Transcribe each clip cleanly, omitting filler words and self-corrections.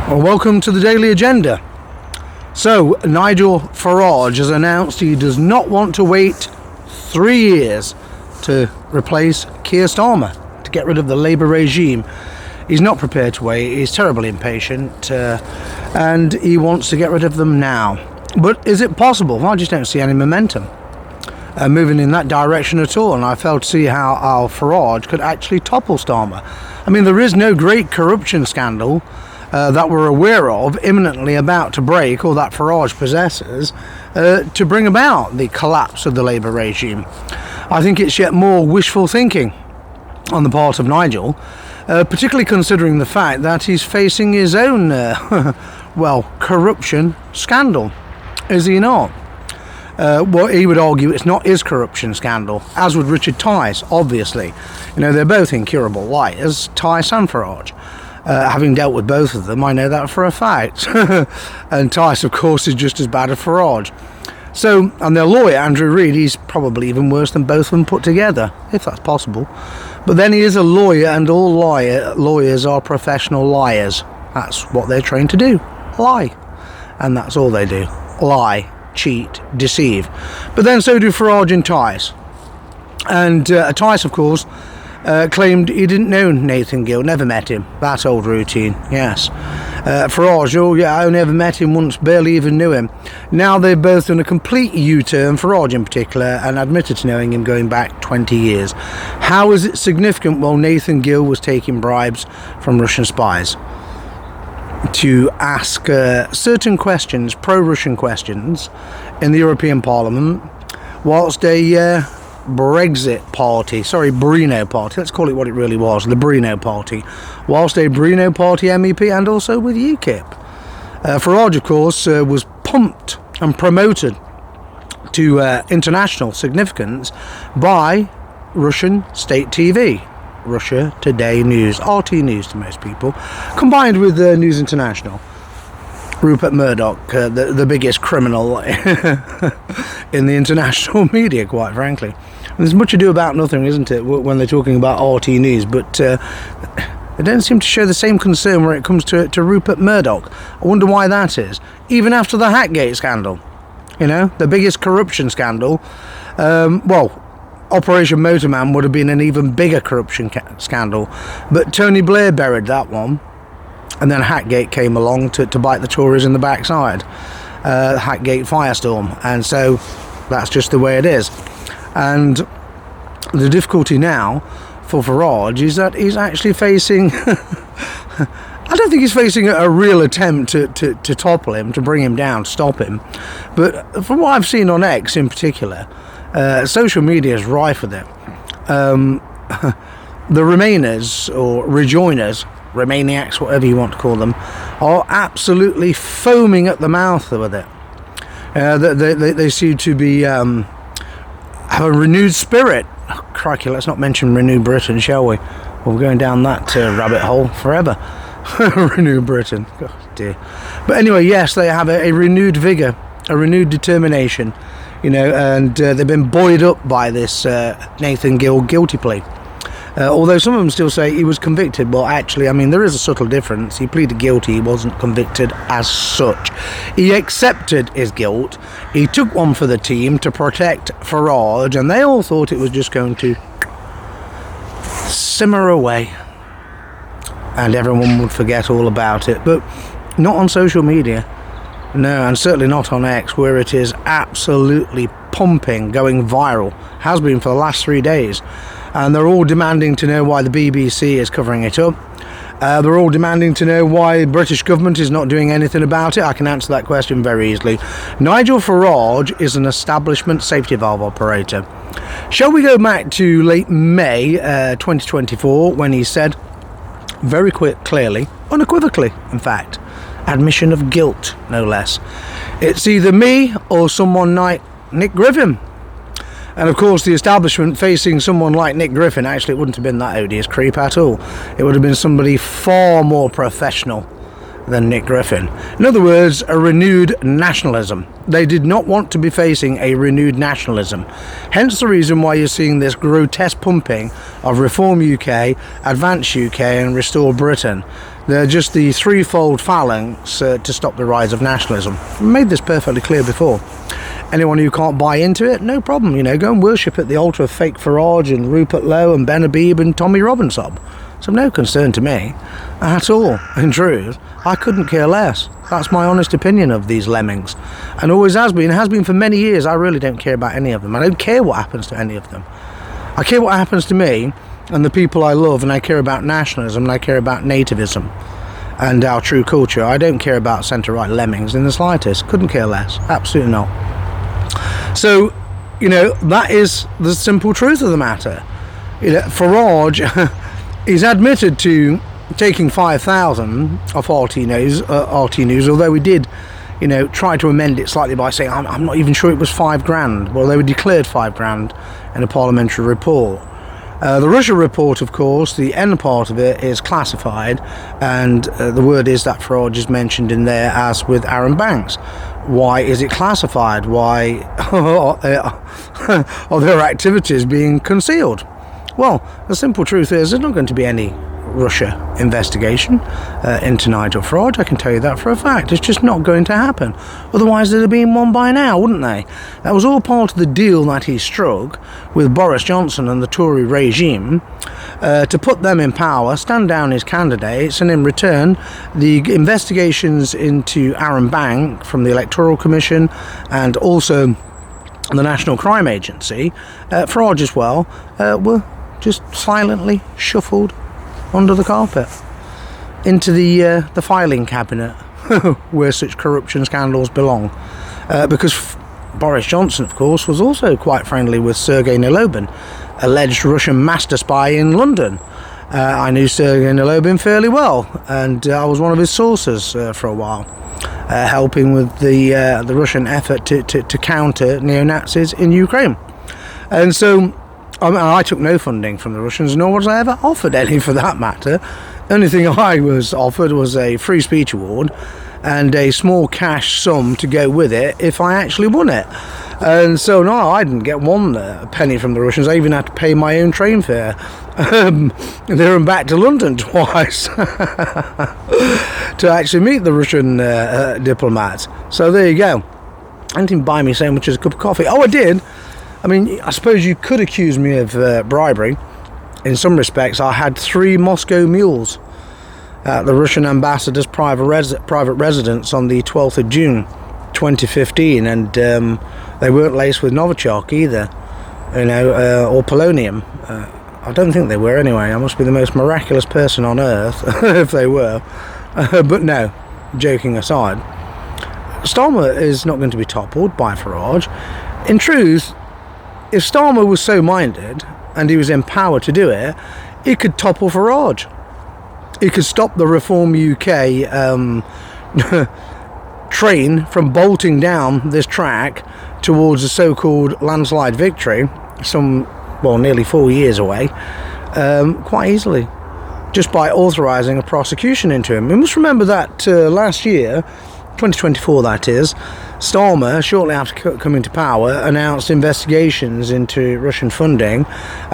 Well, welcome to the Daily Agenda. So, Nigel Farage has announced he does not want to wait 3 years to replace Keir Starmer, to get rid of the Labour regime. He's not prepared to wait, he's terribly impatient, and he wants to get rid of them now. But is it possible? Well, I just don't see any momentum moving in that direction at all, and I fail to see how Farage could actually topple Starmer. I mean, there is no great corruption scandal that we're aware of imminently about to break, or that Farage possesses, to bring about the collapse of the Labour regime. I think it's yet more wishful thinking on the part of Nigel, particularly considering the fact that he's facing his own, corruption scandal. Is he not? Well, he would argue it's not his corruption scandal, as would Richard Tice, obviously. You know, they're both incurable liars, Tice and Farage. Having dealt with both of them, I know that for a fact. And Tice, of course, is just as bad as Farage. So, and their lawyer, Andrew Reid, he's probably even worse than both of them put together, if that's possible. But then he is a lawyer, and all lawyers are professional liars. That's what they're trained to do, lie. And that's all they do, lie, cheat, deceive. But then so do Farage and Tice. And Tice, of course, claimed he didn't know Nathan Gill, never met him. That old routine, yes. Farage, oh yeah, I only ever met him once, barely even knew him. Now they've both done a complete U-turn, Farage in particular, and admitted to knowing him going back 20 years. How is it significant? Well, Nathan Gill was taking bribes from Russian spies to ask certain questions, pro-Russian questions, in the European Parliament, whilst a Brexit party, Brino party, let's call it what it really was, the Brino party, whilst a Brino party MEP, and also with UKIP. Farage, of course, was pumped and promoted to international significance by Russian state TV, Russia Today News, RT News to most people, combined with News International. Rupert Murdoch, the biggest criminal in the international media, quite frankly. And there's much ado about nothing, isn't it, when they're talking about RT News, but they don't seem to show the same concern when it comes to Rupert Murdoch. I wonder why that is. Even after the Hackgate scandal, you know, the biggest corruption scandal, Operation Motorman would have been an even bigger corruption scandal, but Tony Blair buried that one. And then Hackgate came along to bite the Tories in the backside. Hackgate firestorm. And so that's just the way it is. And the difficulty now for Farage is that he's actually facing... I don't think he's facing a real attempt to topple him, to bring him down, to stop him. But from what I've seen on X in particular, social media is rife with it. The Remainers, or Rejoiners, Remainiacs, whatever you want to call them, are absolutely foaming at the mouth with it. They seem to be have a renewed spirit. Oh, crikey, let's not mention Renew Britain, shall we? We're going down that rabbit hole forever. Renew Britain, oh dear. But anyway, yes, they have a renewed vigour, a renewed determination, you know, and they've been buoyed up by this Nathan Gill guilty plea. Although some of them still say he was convicted. Well, actually, I mean, there is a subtle difference. He pleaded guilty. He wasn't convicted as such. He accepted his guilt. He took one for the team to protect Farage, and they all thought it was just going to simmer away, and everyone would forget all about it. But not on social media. No, and certainly not on X, where it is absolutely pumping, going viral. Has been for the last 3 days. And they're all demanding to know why the BBC is covering it up. They're all demanding to know why the British government is not doing anything about it. I can answer that question very easily. Nigel Farage is an establishment safety valve operator. Shall we go back to late May 2024, when he said, very clearly, unequivocally, in fact, admission of guilt, no less. It's either me or someone like Nick Griffin. And of course, the establishment facing someone like Nick Griffin, actually it wouldn't have been that odious creep at all. It would have been somebody far more professional than Nick Griffin. In other words, a renewed nationalism. They did not want to be facing a renewed nationalism. Hence the reason why you're seeing this grotesque pumping of Reform UK, Advance UK and Restore Britain They're just the threefold phalanx to stop the rise of nationalism. I made this perfectly clear before. Anyone who can't buy into it, no problem, you know, go and worship at the altar of fake Farage and Rupert Lowe and Ben Habib and Tommy Robinson. It's of no concern to me at all. In truth, I couldn't care less. That's my honest opinion of these lemmings, and always has been for many years. I really don't care about any of them. I don't care what happens to any of them. I care what happens to me and the people I love, and I care about nationalism, and I care about nativism and our true culture. I don't care about centre-right lemmings in the slightest. Couldn't care less. Absolutely not. So, you know, that is the simple truth of the matter. You know, Farage is admitted to taking 5,000 off RT News, although we did, you know, try to amend it slightly by saying I'm not even sure it was $5,000. Well, they were declared $5,000 in a parliamentary report. The Russia report, of course, the end part of it is classified, and the word is that Farage is mentioned in there, as with Aaron Banks. Why is it classified? Why are their activities being concealed? Well, the simple truth is there's not going to be any Russia investigation into Nigel Farage. I can tell you that for a fact. It's just not going to happen. Otherwise there'd have been one by now, wouldn't they? That was all part of the deal that he struck with Boris Johnson and the Tory regime to put them in power, stand down his candidates, and in return the investigations into Aaron Bank from the Electoral Commission and also the National Crime Agency, Farage as well, were just silently shuffled under the carpet into the filing cabinet where such corruption scandals belong, because Boris Johnson, of course, was also quite friendly with Sergei Nilobin, alleged Russian master spy in London. I knew Sergei Nilobin fairly well, and I was one of his sources for a while, helping with the Russian effort to counter neo-Nazis in Ukraine. And so I took no funding from the Russians, nor was I ever offered any, for that matter. The only thing I was offered was a free speech award and a small cash sum to go with it if I actually won it. And so, no, I didn't get one penny from the Russians. I even had to pay my own train fare there and back to London twice to actually meet the Russian diplomats. So there you go. I didn't even buy me so much as a cup of coffee. Oh, I did. I mean, I suppose you could accuse me of bribery. In some respects, I had 3 Moscow mules at the Russian ambassador's private residence on the 12th of June 2015, and they weren't laced with Novichok either, you know, or polonium. I don't think they were anyway. I must be the most miraculous person on earth if they were. But no, joking aside, Starmer is not going to be toppled by Farage. In truth, if Starmer was so minded and he was empowered to do it, he could topple Farage. He could stop the Reform UK train from bolting down this track towards a so-called landslide victory, nearly 4 years away, quite easily, just by authorising a prosecution into him. We must remember that last year, 2024 that is, Starmer, shortly after coming to power, announced investigations into Russian funding,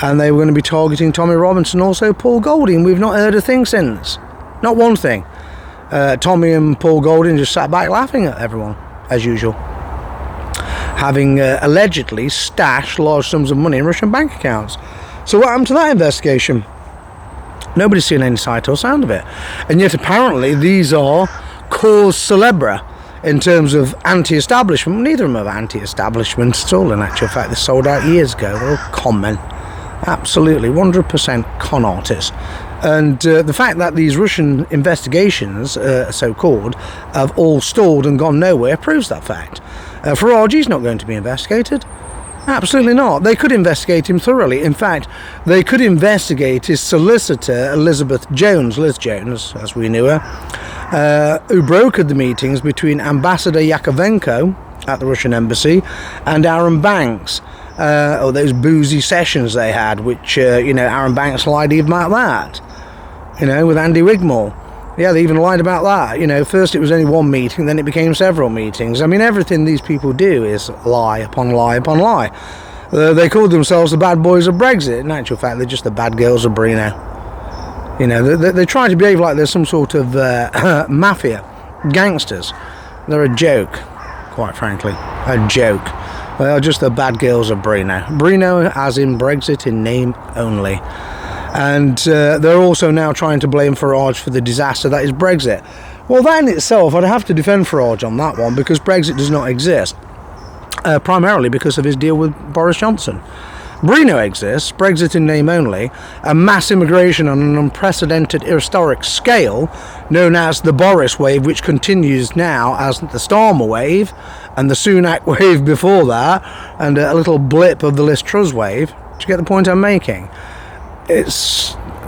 and they were going to be targeting Tommy Robinson, also Paul Golding. We've not heard a thing since. Not one thing. Tommy and Paul Golding just sat back laughing at everyone, as usual, having allegedly stashed large sums of money in Russian bank accounts. So what happened to that investigation? Nobody's seen any sight or sound of it. And yet apparently these are cause célèbre in terms of anti-establishment. Neither of them are anti-establishment at all, in actual fact. They sold out years ago. They're all con men. Absolutely, 100% con artists. And the fact that these Russian investigations, so-called, have all stalled and gone nowhere proves that fact. Farage is not going to be investigated. Absolutely not. They could investigate him thoroughly. In fact, they could investigate his solicitor, Liz Jones, as we knew her, who brokered the meetings between Ambassador Yakovenko at the Russian embassy and Aaron Banks. Those boozy sessions they had, which, Aaron Banks lied even about that, with Andy Wigmore. Yeah, they even lied about that. First it was only one meeting, then it became several meetings. I mean, everything these people do is lie upon lie upon lie. They called themselves the bad boys of Brexit. In actual fact, they're just the bad girls of Brino. You know, they try to behave like they're some sort of mafia, gangsters. They're a joke, quite frankly, a joke. They are just the bad girls of Bruno. Bruno as in Brexit in name only. And they're also now trying to blame Farage for the disaster that is Brexit. Well, that in itself, I'd have to defend Farage on that one, because Brexit does not exist. Primarily because of his deal with Boris Johnson. Bruno exists, Brexit in name only, a mass immigration on an unprecedented historic scale, known as the Boris wave, which continues now as the Starmer wave, and the Sunak wave before that, and a little blip of the Liz Truss wave. Do you get the point I'm making?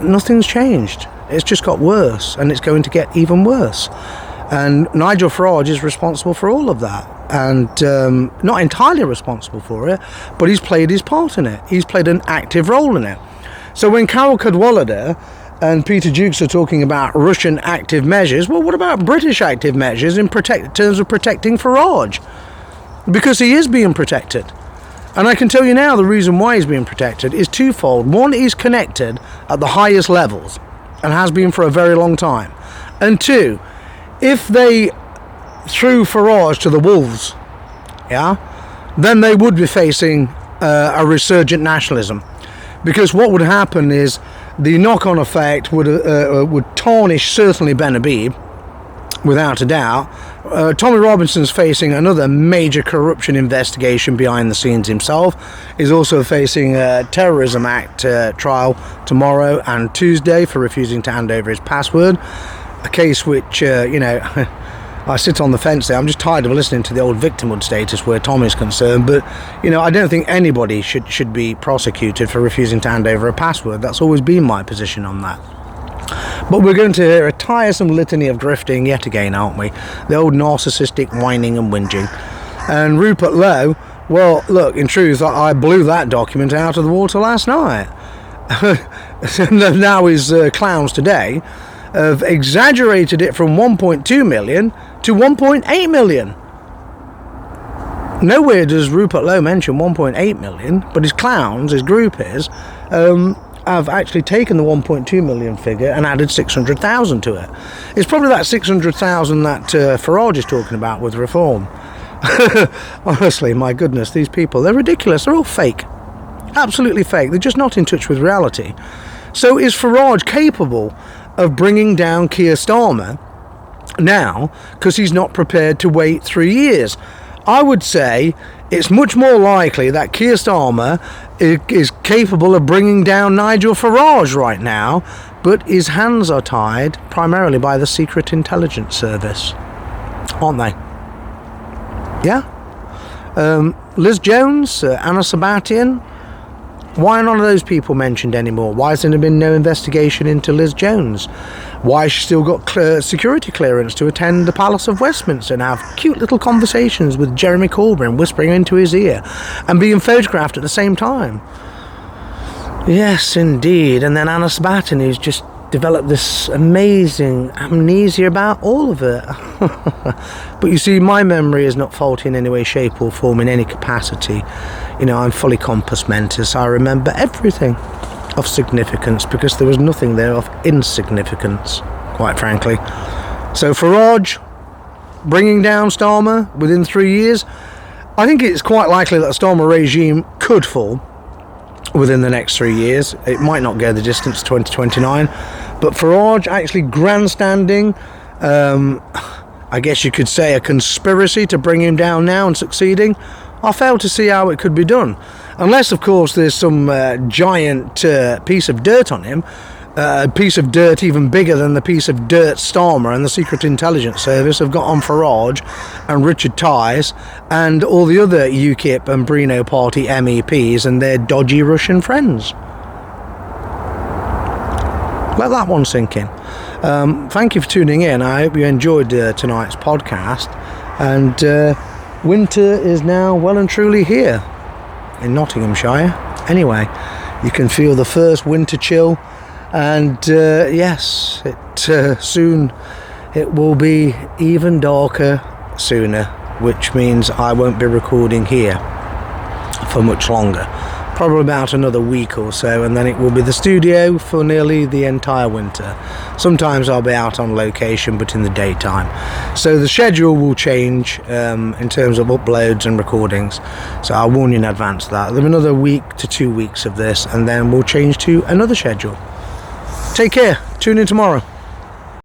Nothing's changed. It's just got worse, and it's going to get even worse. And Nigel Farage is responsible for all of that, and not entirely responsible for it, but he's played his part in it. He's played an active role in it. So when Carol Cadwallader and Peter Dukes are talking about Russian active measures, well, what about British active measures in terms of protecting Farage? Because he is being protected. And I can tell you now the reason why he's being protected is twofold. One, he's connected at the highest levels, and has been for a very long time. And two, if they threw Farage to the wolves, then they would be facing a resurgent nationalism, because what would happen is the knock-on effect would tarnish certainly Ben Habib, without a doubt. Tommy Robinson's facing another major corruption investigation behind the scenes himself. He's also facing a Terrorism Act trial tomorrow and Tuesday for refusing to hand over his password. A case which, I sit on the fence there. I'm just tired of listening to the old victimhood status where Tom is concerned, but, I don't think anybody should be prosecuted for refusing to hand over a password. That's always been my position on that. But we're going to hear a tiresome litany of grifting yet again, aren't we? The old narcissistic whining and whinging. And Rupert Lowe, well, look, in truth, I blew that document out of the water last night. Now his clowns today have exaggerated it from 1.2 million to 1.8 million. Nowhere does Rupert Lowe mention 1.8 million, but his clowns, his groupies, have actually taken the 1.2 million figure and added 600,000 to it. It's probably that 600,000 that Farage is talking about with reform. Honestly, my goodness, these people, they're ridiculous. They're all fake. Absolutely fake. They're just not in touch with reality. So is Farage capable of bringing down Keir Starmer now because he's not prepared to wait 3 years? I would say it's much more likely that Keir Starmer is capable of bringing down Nigel Farage right now, but his hands are tied primarily by the Secret Intelligence Service, aren't they? Yeah? Liz Jones, Anna Sabatian, why are none of those people mentioned anymore? Why has there been no investigation into Liz Jones? Why has she still got security clearance to attend the Palace of Westminster and have cute little conversations with Jeremy Corbyn, whispering into his ear and being photographed at the same time? Yes, indeed. And then Anna Sabatian, who's just developed this amazing amnesia about all of it. But you see, my memory is not faulty in any way, shape or form, in any capacity. I'm fully compos mentis. I remember everything of significance because there was nothing there of insignificance, quite frankly. So Farage bringing down Starmer within 3 years, I think it's quite likely that the Starmer regime could fall within the next 3 years. It might not go the distance to 2029, but Farage actually grandstanding, I guess you could say a conspiracy to bring him down now and succeeding, I fail to see how it could be done. Unless, of course, there's some giant piece of dirt on him, a piece of dirt even bigger than the piece of dirt Starmer and the Secret Intelligence Service have got on Farage and Richard Tice and all the other UKIP and Bruno Party MEPs and their dodgy Russian friends. Let that one sink in. Thank you for tuning in. I hope you enjoyed tonight's podcast. And winter is now well and truly here in Nottinghamshire. Anyway, you can feel the first winter chill. And yes, soon it will be even darker sooner, which means I won't be recording here for much longer. probably about another week or so, and then it will be the studio for nearly the entire winter. Sometimes I'll be out on location, but in the daytime. So the schedule will change in terms of uploads and recordings, so I'll warn you in advance of that. There'll be another week to 2 weeks of this, and then we'll change to another schedule. Take care, tune in tomorrow.